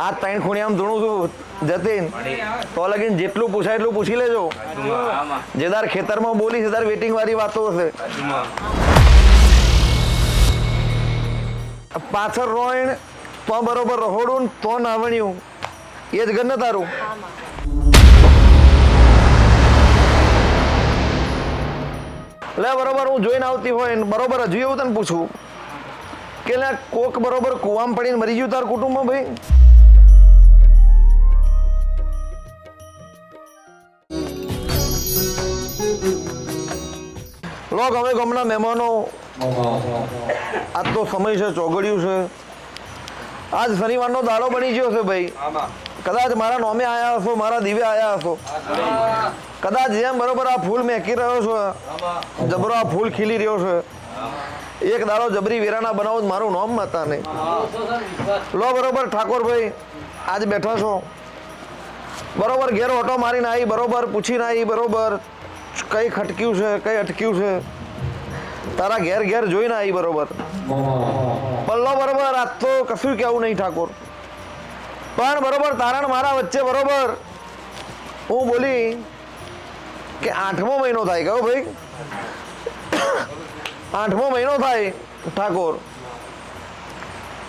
આ ત્રણ ખૂણિયામ ધૂણું છું જતીન તો લગીન જેટલું પૂછાય એટલું પૂછી લેજો. જેદાર ખેતરમાં બોલી સેદાર વેટિંગ વાળી વાતો હશે. પાછળ રોઈણ તો બરોબર રહોડું તો નાવણ્યું એ જ ઘર ને તારું. લે બરોબર હું જોઈને આવતી હોય ને બરોબર હજુ એવું તને પૂછું કે લે કોક બરોબર કુવામાં પડીને મરી ગયું તાર કુટુંબમાં ભાઈ? લોક હવે ગામના મહેમાનો આજ તો સમય છે ચોગડિયું છે. આજ શનિવારનો દાડો બની ગયો છે ભાઈ. કદાચ મારા નોમે આયા હશો, મારા દીવે આયા હશો. કદાચ જેમ બરોબર આ ફૂલ મેકી રહ્યો છો જબરો આ ફૂલ ખીલી રહ્યો છે એક દાડો જબરી વેરાના બનાવો મારું નામ હતા નહીં. લો બરોબર ઠાકોરભાઈ આજ બેઠા છો બરોબર ઘેર ઓટો મારીને આવી બરોબર પૂછીને આવી બરોબર કઈ ખટક્યું છે કઈ અટક્યું છે તારા ઘેર ઘેર જોઈને આવી બરોબર. પણ લો બરોબર આજ તો કશું કેવું નહીં ઠાકોર. પણ બરોબર તારણ મારા વચ્ચે બરોબર હું બોલી કે 8મો મહિનો થાય કયો ભાઈ? 8મો મહિનો થાય ઠાકોર.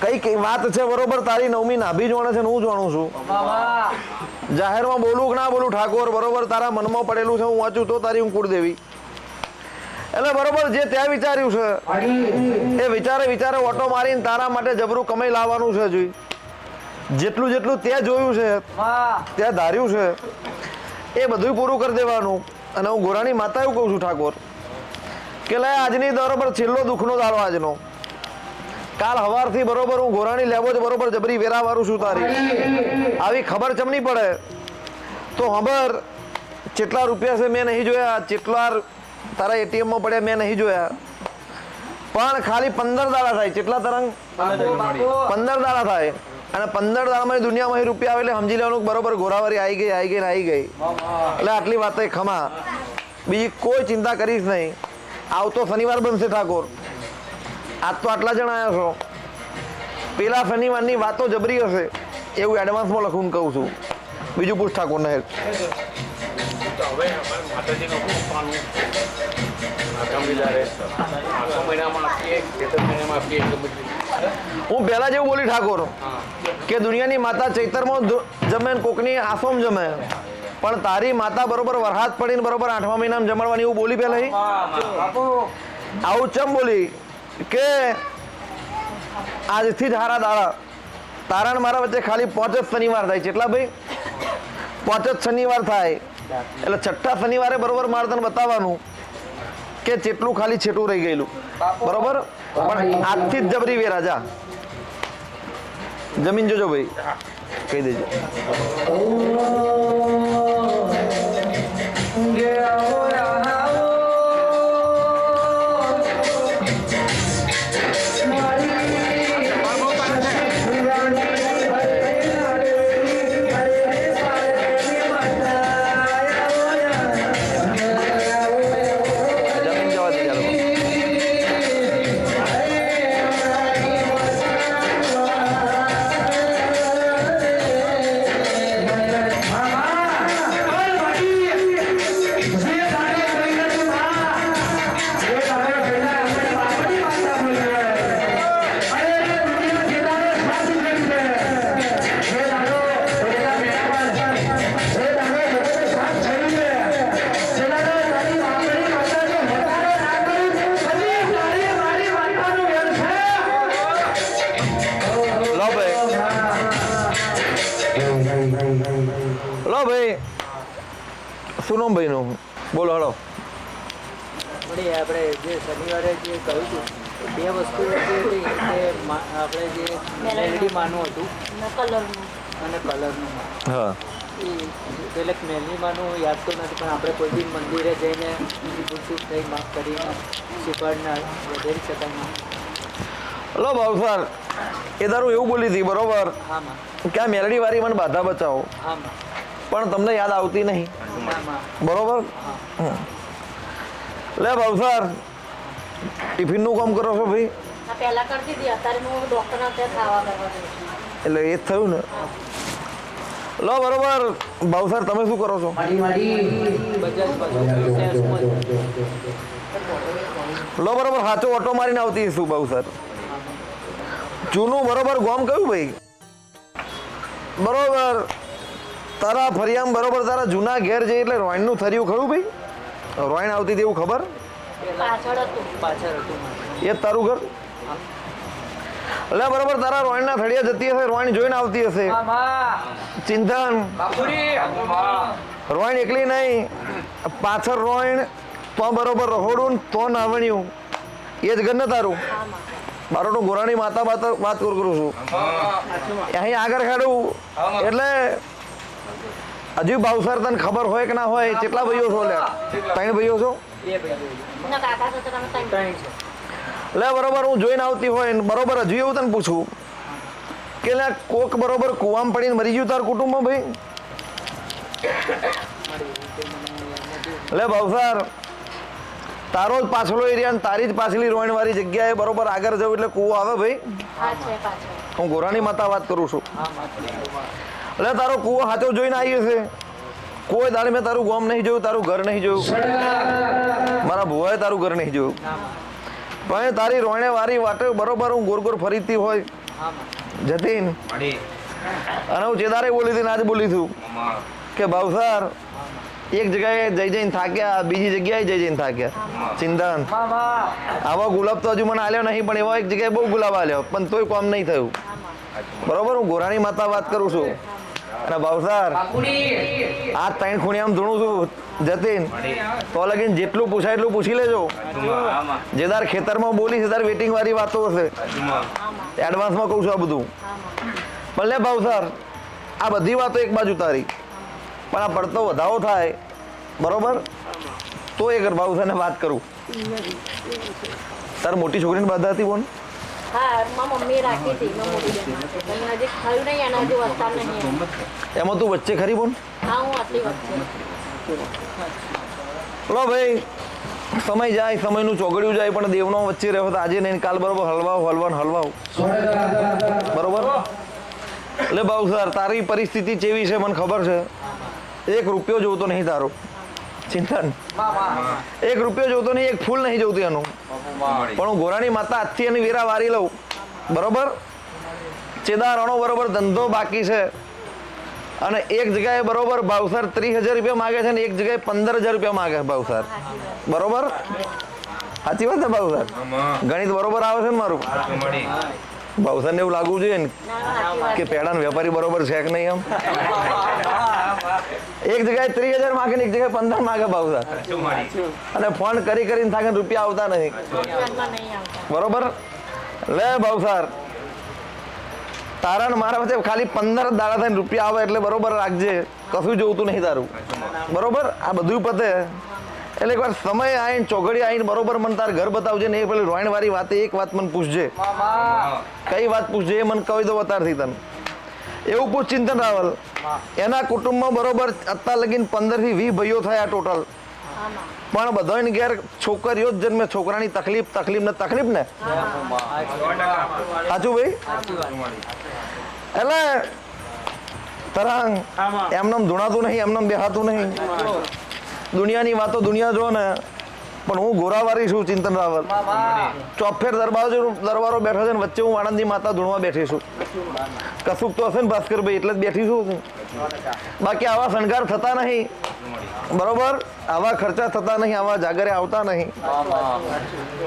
કઈ વાત છે બરોબર તારી 9મી નાભી જાણે છે હું જાણું છું. જાહેરમાં બોલું કે ના બોલું ઠાકોર બરોબર તારા મનમાં પડેલું છે હું વાંચું તો તારી હું કુળદેવી. એટલે બરોબર જે ત્યાં વિચાર્યું છે એ વિચારે ઓટો મારીને તારા માટે જબરું કમાઈ લાવવાનું છે. જોઈ જેટલું જેટલું ત્યાં જોયું છે ત્યાં ધાર્યું છે એ બધું પૂરું કરી દેવાનું. અને હું ગોરાણી માતા એવું કહું છું ઠાકોર કે લે આજની બરોબર છેલ્લો દુઃખનો દાડો આજનો. કાલ સવારથી બરોબર હું ગોરાણી લેવો જ બરોબર જબરી વેરા વાળું છું તારી. આવી ખબર ચમની પડે તો ખબર કેટલા રૂપિયા છે મેં નહીં જોયા, કેટલા તારા એટીએમમાં પડ્યા મેં નહીં જોયા. પણ ખાલી 15 દાડા થાય. કેટલા તરંગ? 15 દાડા થાય. અને 15 દાડામાં દુનિયામાં રૂપિયા આવે એટલે સમજી લેવાનું બરોબર ગોરાવારી આવી ગઈ. એટલે આટલી વાત ખમા, બીજી કોઈ ચિંતા કરીશ નહીં. આવતો શનિવાર બનશે ઠાકોર. આજ તો આટલા જણા આવ્યા છો, પેલા શનિવારની વાતો જબરી હશે એવું એડવાન્સમાં લખું કહું છું. બીજું પૂછ ઠાકોર ને. હું પહેલા જેવું બોલી ઠાકોર કે દુનિયાની માતા ચૈતરમાં જમે કોકની આસોમ જમે, પણ તારી માતા બરોબર વરસાદ પડીને બરોબર 8મા મહિનામાં જમાડવાની એવું બોલી પેલા. આવું ચમ બોલી કે આજથી જ હારા દાડા તારા મારા વચ્ચે ખાલી 5 જ શનિવાર થાય. કેટલા ભાઈ? 5 જ શનિવાર થાય. એટલે 6ઠા શનિવારે બરોબર મારે તને બતાવવાનું કે જેટલું ખાલી છેટું રહી ગયેલું બરોબર. પણ આજથી જ જબરી વેરા જા જમીન જોજો ભાઈ કહી દેજો. લો ભાઈ સુનો ભાઈ નું બોલો. હળો આપણે જે શનિવારે જે કહ્યું હતું 2 વસ્તુ હતી કે આપણે જે મેલડી માનું હતું અને કલરનું. હા એટલે મેલડી માનું યાદ તો નથી, પણ આપણે કોઈ બી મંદિરે જઈને પૂછું થઈ માફ કરીને શીખવાડના વધારી શકાય. લો બાબુ એ દારૂ એવું બોલી હતી બરોબર કે આ મેલડી વાળી મને બાધા બચાવો, પણ તમને યાદ આવતી નહીં બરોબર. લે બાબુ ટિફિન નું કામ કરો છો ભાઈ? પહેલા કરતી હતી, અત્યારે હું ડોક્ટરના ત્યાં ખાવા કરવા જઉં છું. એટલે એ જ થયું ને. લો બરોબર ભાવસર તમે શું કરો છો? બજાજ પાછું સેલ્સમાં જ. લો બરોબર સાચો ઓટો મારીને આવતી શું ભાવસર? જૂનું બરોબર ગોમ કયું ભાઈ? બરોબર તારા ફરિયામ બરોબર તારા જૂના ઘેર જઈ એટલે રોઈનનું થર્યું ખરું ભાઈ? રોઈન આવતી હતી એવું ખબર? પાછળ હતું મારું. એ જ તારું ઘર? એટલે બરોબર તારા રોઈનના થડિયા જતી હશે, રોઈન જોઈને આવતી હશે. ચિંતન રોઈન એકલી નહીં, પાછળ રોઈન તો બરોબર રહોડું ને તો નાવણ્યું એ જ ઘર ને તારું? મારો ગોરાણી માતા વાત કરું છું. અહીં આગળ ખેડું એટલે હજુ ભાવસર તને ખબર હોય કે ના હોય કેટલા ભાઈઓ છો? લે 3 ભાઈઓ છો? 2 ભાઈઓ. ત્રણ છે. લે બરોબર હું જોઈને આવતી હોય ને બરોબર હજુ એવું તને પૂછું કે લે કોક બરોબર કુવામાં પડીને મરી ગયું તાર કુટુંબમાં ભાઈ? લે ભાવસર તારો જ પાછલો એરિયા ને તારી જ પાછલી રોઈણવાળી જગ્યાએ બરોબર આગળ જવું એટલે કૂવો આવે ભાઈ? હું ગોરાણી માતા વાત કરું છું. એટલે તારો કૂવો હાથો જોઈને આવી હશે. કોઈ દાડે મેં તારું ગામ નહીં જોયું, તારું ઘર નહીં જોયું, મારા ભુવાએ તારું ઘર નહીં જોયું, પણ તારી રોયણે વારી વાટે બરોબર હું ગોર ગોર ફરીતી હોય જતીન અને હું ચેદારે બોલી હતી ને આજે બોલી છું કે ભાવસર એક જગ્યાએ જઈ જઈને થાક્યા, બીજી જગ્યાએ જઈ જઈને થાક્યા. ચિંતન આવો ગુલાબ તો હજુ મને આલ્યો નહીં, પણ એવો એક જગ્યાએ બહુ ગુલાબ આલ્યો પણ તોય કામ નહીં થયું. બરોબર હું ગોરાણી માતા વાત કરું છું. અને ભાવસર આ 3 ખૂણિયામાં ધૂણું છું જતીન તો લગીને જેટલું પૂછાય એટલું પૂછી લેજો. જે તાર ખેતરમાં બોલી છે તાર વેટિંગ વાળી વાતો હશે, એડવાન્સમાં કહું છું આ બધું. પણ લે ભાવસર આ બધી વાતો એક બાજુ તારી, પણ આ પડતો વધાવો થાય બરોબર તો એ ભાવસરને વાત કરું. તાર મોટી છોકરીની બાધા હતી બોન? મમ્મી રાખી હતી હજી ખાયું નહીં અને હજુ વસ્તા નહીં. એમાં તું વચ્ચે ખરી બોન? હા હું આટલી વચ્ચે. લો ભાઈ સમય જાય, સમયનું ચોગડ્યું જાય, પણ દેવનો વચ્ચે રહ્યો તો આજે નહીં કાલ બરોબર હલવાવ બરોબર. એટલે ભાવસર તારી પરિસ્થિતિ કેવી છે મને ખબર છે. 1 રૂપિયો જોતો નહીં તારો. ચિંતન 1 રૂપિયો જોતો નહીં, 1 ફૂલ નહીં જોતું એનું, પણ હું ગોરાણી માતા આજથી એની વેરા વારી લઉં બરોબર. ચેદારાનો બરોબર ધંધો બાકી છે અને એક જગ્યાએ બરોબર ભાવસર 30,000 રૂપિયા માગે છે ને એક જગ્યાએ 15,000 રૂપિયા માગે ભાવસર બરોબર. સાચી વાત ને ભાવસર? ગણિત બરોબર આવે છે ને મારું? ભાવસર ને એવું લાગવું જોઈએ ને કે પેડાનો વેપારી બરોબર છે કે નહીં? એક જગ્યાએ 30,000 માગે ને એક જગ્યાએ 15 માગે ભાવસર, અને ફોન કરીને થાકે રૂપિયા આવતા નહીં બરોબર. લે ભાવસર તારા ને મારા વચ્ચે ખાલી 15 દાડા થઈને રૂપિયા આવે એટલે બરોબર રાખજે, કશું જોતું નહીં તારું બરોબર. આ બધું પતે એટલે એકવાર સમય આવીને ચોઘડી આવીને બરોબર મને તાર ઘર બતાવજે ને એ પેલી રોઈણ વાળી વાત એક વાત મને પૂછજે. કઈ વાત પૂછજે એ મને કહી દો અત્યારથી તને. એવું પૂછ ચિંતન રાવલ એના કુટુંબમાં બરોબર અત્યાર લગીને 15 થી 20 ભાઈઓ થયા ટોટલ, પણ બધાની ઘેર છોકરીઓ જ જન્મે. છોકરાની તકલીફ ને સાચું ભાઈ? એટલે તરંગ એમને ધૂણાતું નહીં, એમને બેહાતું નહીં. દુનિયાની વાતો દુનિયા જો ને, પણ હું ગોરાવારી છું ચિંતન રાવલ. ચોફેર દરબારો બેઠો છે ને વચ્ચે હું આણંદની માતા ધૂણવા બેઠી છું. કશુંક તો હશે ને ભાસ્કરભાઈ એટલે જ બેઠી છું. બાકી આવા શણગાર થતા નહીં બરોબર, આવા ખર્ચા થતા નહીં, આવા જાગરે આવતા નહીં.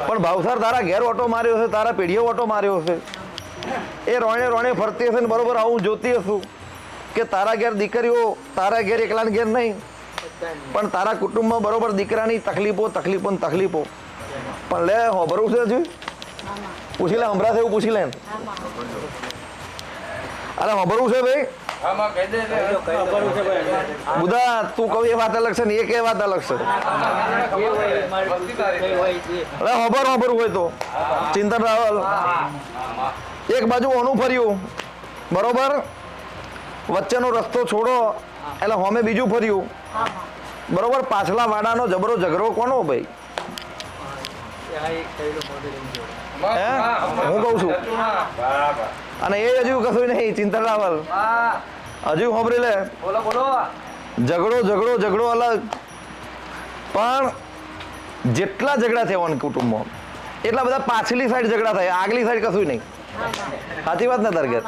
પણ ભાવસર તારા ઘેર ઓટો માર્યો હશે, તારા પેઢીઓ ઓટો માર્યો હશે, એ રોણે ફરતી હશે ને બરોબર. આવું જોતી હશું કે તારા ઘેર દીકરીઓ, તારા ઘેર એકલાને ઘેર નહીં પણ તારા કુટુંબમાં બરોબર દીકરાની તકલીફો. પણ લે હોભરવું છે હજુ? પૂછી લે, હમણાં એવું પૂછી લે. અરે હોભરવું છે ભાઈ? બુધા તું કહું એ વાત અલગ છે ને એક એ વાત અલગ છે. અરે હોભરવું હોય તો ચિંતન રાવલ એક બાજુ ઓનું ફર્યું બરોબર, વચ્ચેનો રસ્તો છોડો એટલે હોમે બીજું ફર્યું બરોબર. પાછલા વાડાનો જબરો ઝઘડો કોનો ભાઈ? હું કઉ છું અને એ હજુ કશું નહીં ચિંતા રાવલ હજુ સાંભળી લે બોલો બોલો ઝઘડો અલગ પણ જેટલા ઝઘડા થયા કુટુંબમાં એટલા બધા પાછલી સાઈડ ઝઘડા થાય આગલી સાઈડ કશું નહીં સાચી વાત ને તારગેત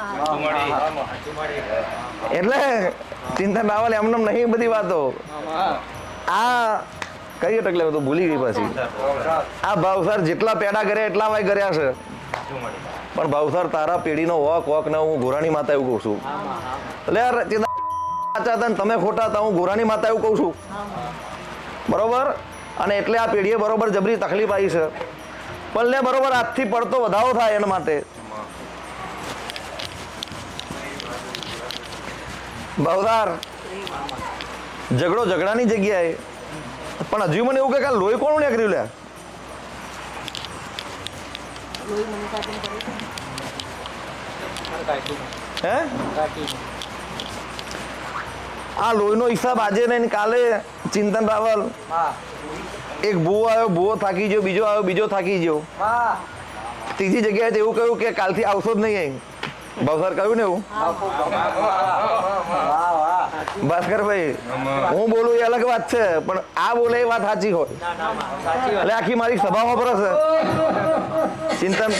એટલે ચિંતા રાવલ એમને નહીં બધી વાતો આ કઈ અટકલે તો ભૂલી ગઈ પછી આ ભાવસાર જેટલા પેડા કર્યા એટલા વાય કર્યા છે પણ ભાવસાર તારા પેઢીનો વોક ને હું ગોરાણી માતા એવું કહું છું એટલે યાર સાચા હતા ને તમે ખોટા હતા હું ગોરાણી માતા એવું કહું છું બરોબર અને એટલે આ પેઢીએ બરોબર જબરી તકલીફ આવી છે પણ લે બરોબર આજથી પડતો વધારો થાય એના માટે ભાવદાર ઝઘડાની જગ્યાએ પણ હજુ મને એવું કે લોહી કોણ નીકળ્યું લે હે આ લોહીનો હિસાબ આજે ને કાલે ચિંતન રાવલ એક ભૂવો આવ્યો ભૂવો થાકી ગયો બીજો આવ્યો બીજો થાકી ગયો ત્રીજી જગ્યાએ એવું કહ્યું કે કાલથી આવશો જ નહીં ભાવસર કહ્યું ને એવું ભાસ્કરભાઈ હું બોલું એ અલગ વાત છે પણ આ બોલે એ વાત સાચી હોય એટલે આખી મારી સભામાં પર છે ચિંતન